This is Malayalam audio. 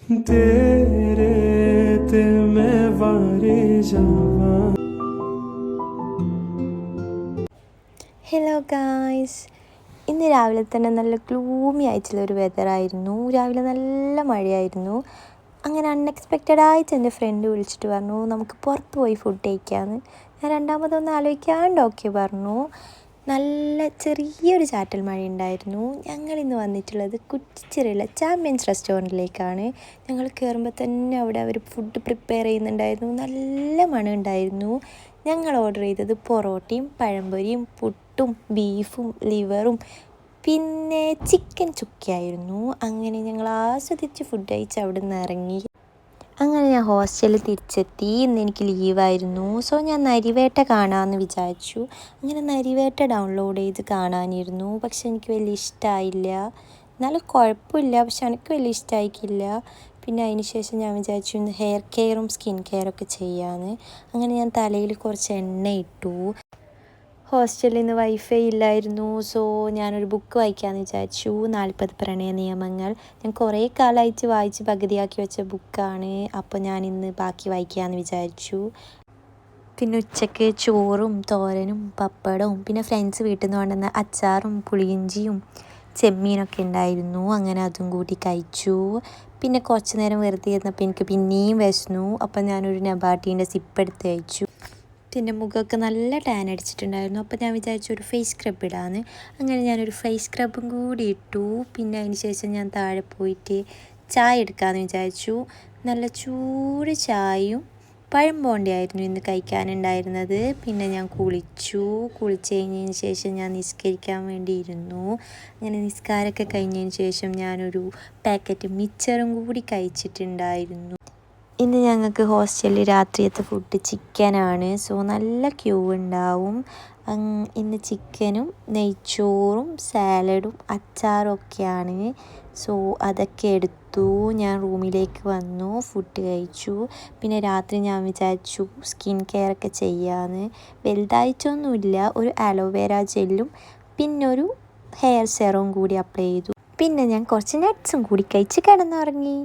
तेरे दिल में वारे जावा. ഹലോ ഗായ്സ്, ഇന്ന് രാവിലെ തന്നെ നല്ല ഗ്ലൂമി ആയിട്ടുള്ളൊരു വെതറായിരുന്നു. രാവിലെ നല്ല മഴയായിരുന്നു. അങ്ങനെ അൺഎക്സ്പെക്റ്റഡ് ആയിട്ട് എൻ്റെ ഫ്രണ്ട് വിളിച്ചിട്ട് പറഞ്ഞു നമുക്ക് പുറത്ത് പോയി ഫുഡ് കഴിക്കാമെന്ന്. ഞാൻ രണ്ടാമതൊന്നും ആലോചിക്കാണ്ട് ഓക്കെ പറഞ്ഞു. നല്ല ചെറിയൊരു ചാറ്റൽ മഴ ഉണ്ടായിരുന്നു. ഞങ്ങളിന്ന് വന്നിട്ടുള്ളത് കുറ്റിച്ചിറയുള്ള ചാമ്പ്യൻസ് റെസ്റ്റോറൻറ്റിലേക്കാണ്. ഞങ്ങൾ കയറുമ്പോൾ തന്നെ അവിടെ അവർ ഫുഡ് പ്രിപ്പയർ ചെയ്യുന്നുണ്ടായിരുന്നു. നല്ല മണം ഉണ്ടായിരുന്നു. ഞങ്ങൾ ഓർഡർ ചെയ്തത് പൊറോട്ടയും പഴംപൊരിയും പുട്ടും ബീഫും ലിവറും പിന്നെ ചിക്കൻ ചുക്കയായിരുന്നു. അങ്ങനെ ഞങ്ങൾ ആസ്വദിച്ച് ഫുഡ് കഴിച്ച് അവിടെ നിന്ന് ഇറങ്ങി. അങ്ങനെ ഞാൻ ഹോസ്റ്റലിൽ തിരിച്ചെത്തി. ഇന്ന് എനിക്ക് ലീവായിരുന്നു. സോ ഞാൻ നരിവേട്ട കാണാമെന്ന് വിചാരിച്ചു. അങ്ങനെ നരിവേട്ട ഡൗൺലോഡ് ചെയ്ത് കാണാനിരുന്നു. പക്ഷെ എനിക്ക് വലിയ ഇഷ്ടമായില്ല. എന്നാലും കുഴപ്പമില്ല, പക്ഷെ എനിക്ക് വലിയ ഇഷ്ടമായിക്കില്ല. പിന്നെ അതിന് ശേഷം ഞാൻ വിചാരിച്ചു ഇന്ന് ഹെയർ കെയറും സ്കിൻ കെയറൊക്കെ ചെയ്യാമെന്ന്. അങ്ങനെ ഞാൻ തലയിൽ കുറച്ച് എണ്ണ ഇട്ടു. ഹോസ്റ്റലിൽ നിന്ന് വൈഫൈ ഇല്ലായിരുന്നു. സോ ഞാനൊരു ബുക്ക് വായിക്കാമെന്ന് വിചാരിച്ചു. 40 പ്രണയ നിയമങ്ങൾ. ഞാൻ കുറേ കാലമായിട്ട് വായിച്ച് പകുതിയാക്കി വെച്ച ബുക്കാണ്. അപ്പോൾ ഞാനിന്ന് ബാക്കി വായിക്കാമെന്ന് വിചാരിച്ചു. പിന്നെ ഉച്ചയ്ക്ക് ചോറും തോരനും പപ്പടവും പിന്നെ ഫ്രണ്ട്സ് വീട്ടിൽ നിന്ന് കൊണ്ടുവന്ന അച്ചാറും പുളിയിഞ്ചിയും ചെമ്മീനൊക്കെ ഉണ്ടായിരുന്നു. അങ്ങനെ അതും കൂട്ടി കഴിച്ചു. പിന്നെ കുറച്ച് നേരം വെറുതെ ഇരുന്നപ്പോൾ എനിക്ക് പിന്നെയും വിശന്നു. അപ്പം ഞാനൊരു നബാട്ടീൻ്റെ സിപ്പ് എടുത്ത് കഴിച്ചു. പിന്നെ മുഖമൊക്കെ നല്ല ടാൻ അടിച്ചിട്ടുണ്ടായിരുന്നു. അപ്പോൾ ഞാൻ വിചാരിച്ചു ഒരു ഫേസ് സ്ക്രബ് ഇടാമെന്ന്. അങ്ങനെ ഞാനൊരു ഫേസ് സ്ക്രബും കൂടി ഇട്ടു. പിന്നെ അതിന് ശേഷം ഞാൻ താഴെ പോയിട്ട് ചായ എടുക്കാമെന്ന് വിചാരിച്ചു. നല്ല ചൂട് ചായയും പഴം ബോണ്ടയായിരുന്നു ഇന്ന് കഴിക്കാനുണ്ടായിരുന്നത്. പിന്നെ ഞാൻ കുളിച്ചു കഴിഞ്ഞതിന് ശേഷം ഞാൻ നിസ്കരിക്കാൻ വേണ്ടി ഇരുന്നു. അങ്ങനെ നിസ്കാരമൊക്കെ കഴിഞ്ഞതിന് ശേഷം ഞാനൊരു പാക്കറ്റ് മിച്ചറും കൂടി കഴിച്ചിട്ടുണ്ടായിരുന്നു. ഇന്ന് ഞങ്ങൾക്ക് ഹോസ്റ്റലിൽ രാത്രിയത്തെ ഫുഡ് ചിക്കനാണ്. സോ നല്ല ക്യൂ ഉണ്ടാവും. ഇന്ന് ചിക്കനും നെയ്ച്ചോറും സാലഡും അച്ചാറും ഒക്കെയാണ്. സോ അതൊക്കെ എടുത്തു. ഞാൻ റൂമിലേക്ക് വന്നു, ഫുഡ് കഴിച്ചു. പിന്നെ രാത്രി ഞാൻ വിചാരിച്ചു സ്കിൻ കെയർ ഒക്കെ ചെയ്യാമെന്ന്. വലുതായിട്ടൊന്നുമില്ല, ഒരു അലോവേര ജെല്ലും പിന്നെ ഒരു ഹെയർ സെറവും കൂടി അപ്ലൈ ചെയ്തു. പിന്നെ ഞാൻ കുറച്ച് നട്ട്സും കൂടി കഴിച്ച് കിടന്നുറങ്ങി.